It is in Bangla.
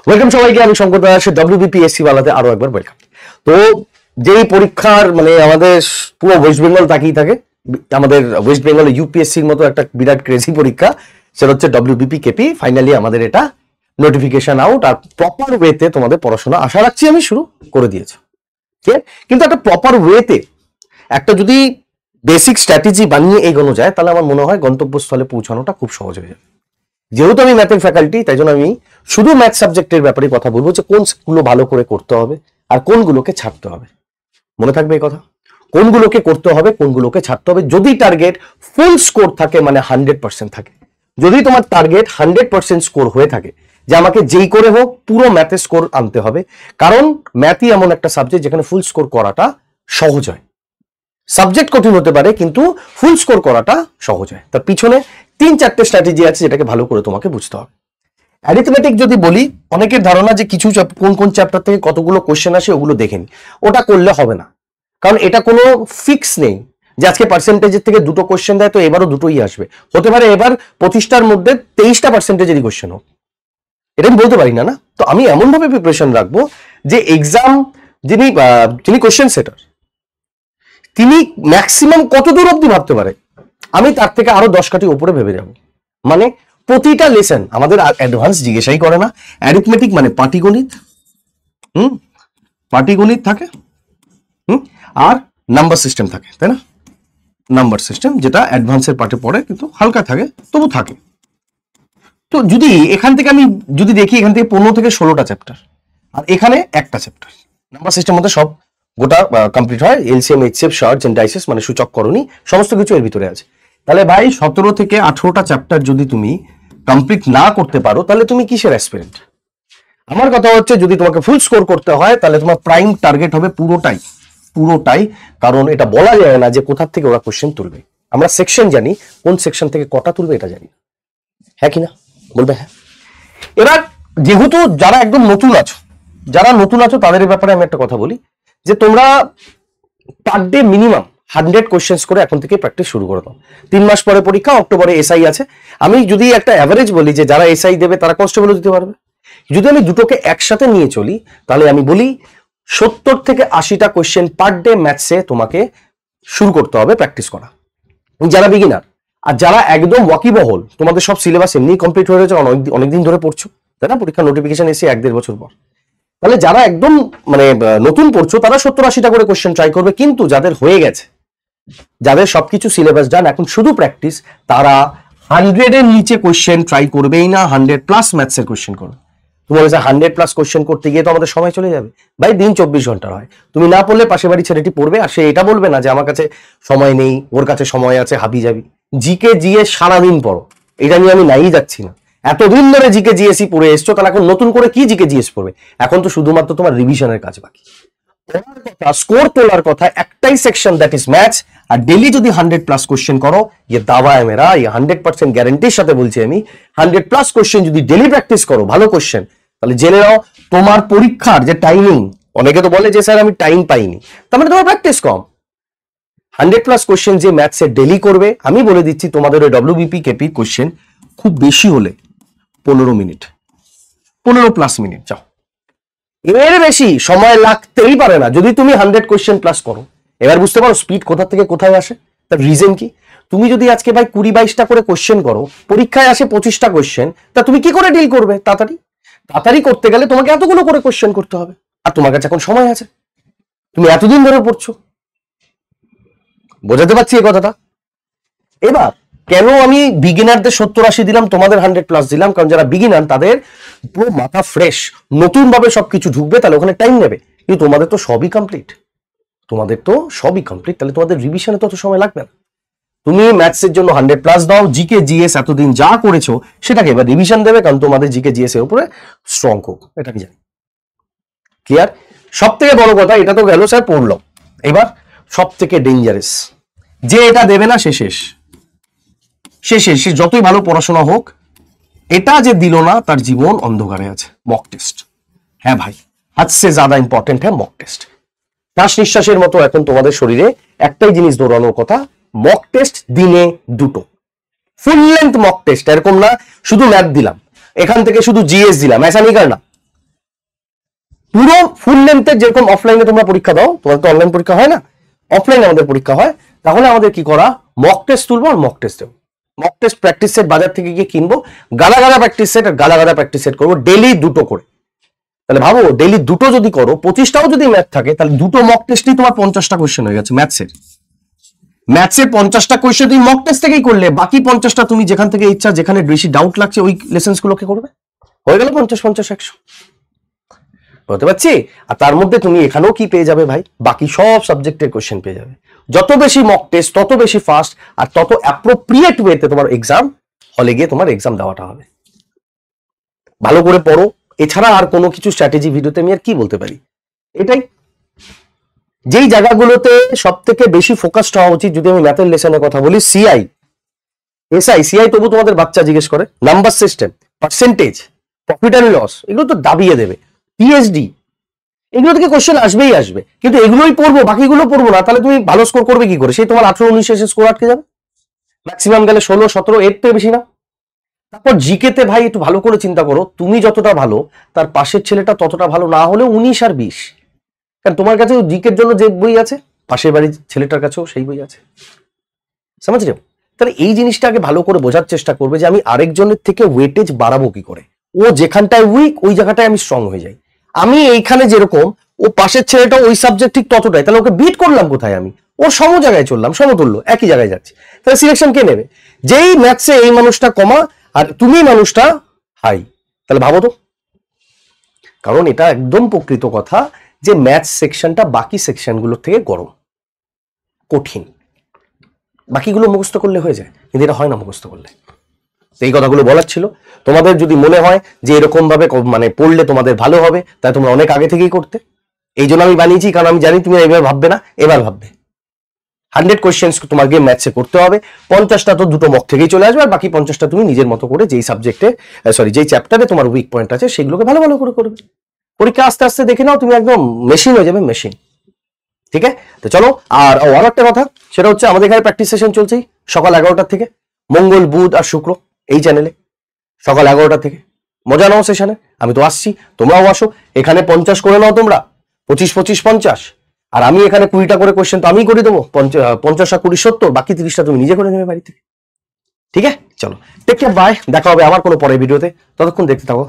ওয়েলকাম সবাইকে, আমি শঙ্কর দাস। ডব্লিউবিপিএসসি বালাতে আরো একবার ওয়েলকাম। তো যেই পরীক্ষার মানে আমাদের পুরো ওয়েস্ট বেঙ্গল তাকিয়ে থাকে, আমাদের ওয়েস্ট বেঙ্গল ইউপিএসসির মতো একটা বিরাট ক্রেজি পরীক্ষা, সেটা হচ্ছে ডব্লিউবিপি কেপি। ফাইনালি আমাদের এটা নোটিফিকেশন আউট, আর প্রপার ওয়েতে তোমাদের পড়াশোনা আশা রাখছি আমি শুরু করে দিয়েছি। কিন্তু একটা প্রপার ওয়েতে একটা যদি বেসিক স্ট্র্যাটেজি বানিয়ে এগোনো যায়, তাহলে আমার মনে হয় গন্তব্যস্থলে পৌঁছানোটা খুব সহজ হয়ে যাবে। যেহেতু আমি ম্যাথের ফ্যাকাল্টি, তাই জন্য আমি শুধু ম্যাথ সাবজেক্টের ব্যাপারে কথা বলবো, যে কোনগুলো ভালো করে করতে হবে আর কোনগুলোকে ছাড়তে হবে। মনে থাকবে এই কথা, কোনগুলোকে করতে হবে কোনগুলোকে ছাড়তে হবে। যদি টার্গেট ফুল স্কোর থাকে, মানে 100% থাকে, যদি তোমার টার্গেট 100% স্কোর হয়ে থাকে, যে আমাকে যেই করে হোক পুরো ম্যাথে স্কোর আনতে হবে, কারণ ম্যাথই এমন একটা সাবজেক্ট যেখানে ফুল স্কোর করাটা সহজ হয়। সাবজেক্ট কঠিন হতে পারে, কিন্তু ফুল স্কোর করাটা সহজ হয়। তার পিছনে 3-4টে স্ট্র্যাটেজি আছে, যেটাকে ভালো করে তোমাকে বুঝতে হবে। অ্যারিথমেটিক যদি বলি, অনেকের ধারণা যে কিছু কোন কোন চ্যাপ্টার থেকে কতগুলো কোশ্চেন আসে ওগুলো দেখে নি। ওটা করলে হবে না, কারণ এটা কোনো ফিক্স নেই যে আজকে পার্সেন্টেজের থেকে 2টো কোশ্চেন দেয় তো এবারও 2টোই আসবে। হতে পারে এবার 25টার মধ্যে 23টা পার্সেন্টেজেরই কোশ্চেন হোক, এটা আমি বলতে পারি না। তো আমি এমন ভাবে প্রিপারেশন রাখবো যে এক্সাম যিনি কোশ্চেন সেটার, তিনি ম্যাক্সিমাম কত দূর অব্দি ভাবতে পারে, আমি তার থেকে আরো 10 কাঠি উপরে ভেবে যাব। মানে প্রতিটা লেসন আমাদের অ্যাডভান্স জিজ্ঞাসাই করে না। অ্যারিথমেটিক মানে পাটিগণিত, পাটিগণিত থাকে, আর নাম্বার সিস্টেম থাকে, তাই না? নাম্বার সিস্টেম যেটা অ্যাডভান্সের পার্টে পড়ে, কিন্তু হালকা থাকে, তবু থাকে। তো যদি এখান থেকে আমি যদি দেখি, এখান থেকে 15 থেকে 16টা চ্যাপ্টার, আর এখানে একটা চ্যাপ্টার। নাম্বার সিস্টেম মধ্যে সব গোটা কমপ্লিট হয়, এলসিএম, এইচসিএফ, শর্টস এন্ড ডাইসেস, মানে সূচক করণী, সমস্ত কিছু এর ভিতরে আছে। তাহলে ভাই 17 থেকে 18টা চ্যাপ্টার যদি তুমি কমপ্লিট না করতে পারো, তাহলে তুমি কিসের অ্যাসপিরেন্ট? আমার কথা হচ্ছে, যদি তোমাকে ফুল স্কোর করতে হয়, তাহলে তোমার প্রাইম টার্গেট হবে পুরোটাই, কারণ এটা বলা যায় না যে কোথা থেকে ওরা কোশ্চেন তুলবে। আমরা সেকশন জানি, কোন সেকশন থেকে কটা তুলবে এটা জানি, হ্যাঁ কিনা বলবে? হ্যাঁ। এবার যেহেতু যারা একদম নতুন আছো তাদের ব্যাপারে আমি একটা কথা বলি, যে তোমরা পার ডে মিনিমাম 100 কোশ্চেন্স করে এখন থেকে প্র্যাকটিস শুরু করে দাও। 3 মাস পরে পরীক্ষা, অক্টোবরে এসআই আছে। আমি যদি একটা অ্যাভারেজ বলি, যে যারা এসআই দেবে তারা কনস্টেবলও দিতে পারবে। যদি আমি দুটোকে একসাথে নিয়ে চলি, তাহলে আমি বলি 70 থেকে 80টা কোশ্চেন পার ডে ম্যাথসে তোমাকে শুরু করতে হবে প্র্যাকটিস করা, যারা বিগিনার। আর যারা একদম ওয়াকিবহল, তোমাদের সব সিলেবাস এমনি কমপ্লিট হয়ে রয়েছে, অনেকদিন ধরে পড়ছো, তাই না? পরীক্ষা নোটিফিকেশন এসে 1-1.5 বছর পর। তাহলে যারা একদম মানে নতুন পড়ছো, তারা 70-80টা করে কোশ্চেন ট্রাই করবে। কিন্তু যাদের হয়ে গেছে, যাদের সবকিছু সিলেবাস ডান, এখন শুধু প্র্যাকটিস, তারা 100-এর নিচে কোশ্চেন ট্রাই করবেই না, 100+ ম্যাথসের কোশ্চেন করবে। তুমি বলেছে 100+ কোশ্চেন করতে গিয়ে তো আমাদের সময় চলে যাবে। ভাই দিন 24 ঘন্টার হয়, তুমি না পড়লে পাশে বাড়ি ছেলেটি পড়বে, আর সে এটা বলবে না যে আমার কাছে সময় নেই, ওর কাছে সময় আছে, হাবি যাবি। জিকে জিএস সারাদিন পড়ো, এটা নিয়ে আমি নাই যাচ্ছি না। এতদিন ধরে জিকে জিএসই পড়ে এসছো, তাহলে এখন নতুন করে কি জিকে জিএস পড়বে? এখন তো শুধুমাত্র তোমার রিভিশনের কাজ বাকি। স্কোর তোলার কথা একটাই সেকশন, দ্যাট ইজ ম্যাথস। আর ডেলি যদি 100+ কোশ্চেন করো, ये दावा है मेरा, ये 100% গ্যারান্টির সাথে বলছি আমি, 100+ কোশ্চেন যদি ডেলি প্র্যাকটিস করো, ভালো কোশ্চেন, তাহলে জেনে নাও তোমার পরীক্ষার যে টাইমিং, অনেকে তো বলে যে স্যার আমি টাইম পাইনি, তার মানে তোমার প্র্যাকটিস কম। 100+ কোশ্চেন যে ম্যাথসে ডেলি করবে, আমি বলে দিচ্ছি তোমাদের ওই ডব্লিউবিপি কেপি কোশ্চেন খুব বেশি হলে 15 মিনিট, 15+ মিনিট যাও, এর বেশি সময় লাগতেই পারে না যদি তুমি 100 কোশ্চেন প্লাস করো। এবার বুঝতে পারো স্পিড কোথা থেকে কোথায় আসে, তার রিজন কি? তুমি যদি আজকে ভাই 20-22টা করে কোশ্চেন করো, পরীক্ষায় আসে 25টা কোশ্চেন, তা তুমি কি করে ডিল করবে? তাড়াতাড়ি করতে গেলে তোমাকে এতগুলো করে কোশ্চেন করতে হবে, আর তোমার কাছে এখন সময় আছে, তুমি এতদিন ধরে পড়ছো। বোঝাতে পারছি এই কথাটা? এবার কেন আমি বিগিনারদের 70-80 দিলাম, তোমাদের 100+ দিলাম? কারণ যারা বিগিনার তাদের পুরো মাথা ফ্রেশ, নতুন ভাবে সবকিছু ঢুকবে, তাহলে ওখানে টাইম নেবে। কিন্তু তোমাদের তো সবই কমপ্লিট, তাহলে তোমাদের রিভিশনে তত সময় লাগবে না। তুমি ম্যাথসের জন্য 100+ দাও, জিকে জিএস এতদিন যা করেছো সেটাকে এবার রিভিশন দেবে, কারণ তোমাদের জিকে জিএস এর উপরে স্ট্রং হোক, এটা কি জানি। ক্লিয়ার? সব থেকে বড় কথা, এটা তো গেল স্যার পড়লো। এবার সব থেকে ডেঞ্জারাস, যে এটা দেবে না সে শেষ, সে যতই ভালো পড়াশোনা হোক, এটা যে দিল না তার জীবন অন্ধকারে আছে। Mock test. হ্যাঁ ভাই, হাত সে জ্যাদা ইম্পর্টেন্ট হ্যাঁ মক টেস্ট। শ্বাস নিঃশ্বাসের মতো এখন তোমাদের শরীরে একটাই জিনিস দৌড়ানোর কথা, মক টেস্ট দিনে 2টো, ফুল লেন্থ মক টেস্ট। এরকম না শুধু ম্যাথ দিলাম, এখান থেকে শুধু জিএস দিলাম, ऐसा नहीं करना। পুরো ফুল লেন্থের, যেরকম অফলাইনে তোমরা পরীক্ষা দাও, তোমার তো অনলাইন পরীক্ষা হয় না, অফলাইনে আমাদের পরীক্ষা হয়, তাহলে আমাদের কি করা, মক টেস্ট তুলবো আর মক টেস্ট দেবো। মক টেস্ট প্র্যাকটিস সেট বাজার থেকে গিয়ে কিনবো, গাদা গাদা প্র্যাকটিস সেট আর গাদা গাদা প্র্যাকটিস সেট করবো, ডেলি 2টো করে। তাহলে ভাবো ডেলি 2টো যদি করো, 25টাও যদি ম্যাথ থাকে, তাহলে 2টো মক টেস্টই তোমার 50টা কোয়েশ্চেন হয়ে গেছে ম্যাথসের। ম্যাথসের 50টা কোয়েশ্চেন তুমি মক টেস্ট থেকেই করলে, বাকি 50টা তুমি যেখান থেকে ইচ্ছা, যেখানে বেশি ডাউট লাগছে ওই লেসেন্স গুলোকে করবে, হয়ে গেল 50-50-100। বলতে পারছি? আর তার মধ্যে তুমি এখানেও কি পেয়ে যাবে ভাই, বাকি সব সাবজেক্টের কোয়েশ্চেন পেয়ে যাবে। যত বেশি মক টেস্ট তত বেশি ফাস্ট, আর তত অ্যাপ্রোপ্রিয়েট ওয়েতে তোমার এক্সাম হলে গিয়ে তোমার এক্সাম দেওয়াটা হবে। ভালো করে পড়ো, এছাড়া আর কোনো কিছু স্ট্র্যাটেজি ভিডিওতে আমি আর কি বলতে পারি, এটাই। যেই জায়গাগুলোতে সব থেকে বেশি ফোকাসড হওয়া উচিত, যদি আমি ম্যাথের লেসনের কথা বলি, সিআই, এসআই, সিআই তবু তোমাদের বাচ্চা জিজ্ঞেস করে, number system, percentage, profit and loss, এগুলো তো দাবিয়ে দেবে, পিএইচডি, এগুলো থেকে কোশ্চেন আসবেই আসবে, কিন্তু এগুলোই পড়বো, বাকিগুলো পড়বো না, তাহলে তুমি ভালো স্কোর করবে কি করে? সেই তোমার 18-19 এসে স্কোর আটকে যাবে, ম্যাক্সিমাম গেলে 16-17, এর থেকে বেশি না। তারপর জিকেতে ভাই একটু ভালো করে চিন্তা করো, তুমি যতটা ভালো তার পাশের ছেলেটা ততটা ভালো না হলে 19 আর 20, কারণ তোমার কাছে জিকের জন্য যে বই আছে, পাশের বাড়ির ছেলেটার কাছেও সেই বই আছে, সমাজ রে। তাহলে এই জিনিসটা আগে ভালো করে বোঝার চেষ্টা করবে যে আমি আরেকজনের থেকে ওয়েটেজ বাড়াবো কি করে, ও যেখানটায় উইক ওই জায়গাটায় আমি স্ট্রং হয়ে যাই। আমি এইখানে যেরকম, ও পাশের ছেলেটা ওই সাবজেক্ট ঠিক ততটাই, তাহলে ওকে বিট করলাম কোথায়, আমি ওর সম জায়গায় চললাম, সমতুল্য একই জায়গায় যাচ্ছে, তাহলে সিলেকশন কে নেবে? যেই ম্যাথসে এই মানুষটা কমা আর তুমি মানুষটা হাই, তাহলে ভাবো তো। কারণ এটা একদম প্রকৃত কথা যে ম্যাথস সেকশনটা বাকি সেকশনগুলোর থেকে গরম, কঠিন। বাকিগুলো মুখস্থ করলে হয়ে যায়, কিন্তু এটা হয় না মুখস্থ করলে। এই কথাগুলো বলার ছিল। তোমাদের যদি মনে হয় যে এরকম ভাবে মানে পড়লে তোমাদের ভালো হবে, তাই তোমরা অনেক আগে থেকেই করতে। এই জন্য আমি বানিয়েছি, কারণ আমি জানি তুমি এবার ভাববে না, এবার ভাববে। 100 কোয়েশ্চেন্স তোমার গিয়ে ম্যাথসে করতে হবে, 50টা তো 2টো মক থেকেই চলে আসবে, আর বাকি 50টা তুমি নিজের মতো করে যেই সাবজেক্টে যেই চ্যাপ্টারে তোমার উইক পয়েন্ট আছে সেগুলোকে ভালো ভালো করে করবে। পরীক্ষা আস্তে আস্তে দেখে নাও, তুমি একদম মেশিন হয়ে যাবে, মেশিন। ঠিক আছে, তো চলো। আর একটা কথা, সেটা হচ্ছে আমাদের এখানে প্র্যাকটিস সেশন চলছেই সকাল 11টার থেকে, মঙ্গল, বুধ আর শুক্র, এই চ্যানেলে সকাল 11টা থেকে। মজা নাও সেশনে, আমি তো আসছি, তোমরাও আসো। এখানে 50 করে নাও তোমরা, 25-25-50, আর আমি এখানে 20টা করে কোয়েশ্চেন তো আমি করে দেবো, 50 আর 20 70, বাকি 30টা তুমি নিজে করে নেবে বাড়িতে। ঠিক আছে, চলো, টেক কেয়ার, বাই, দেখা হবে আমার কোনো পরের ভিডিওতে, ততক্ষণ দেখতে থাকো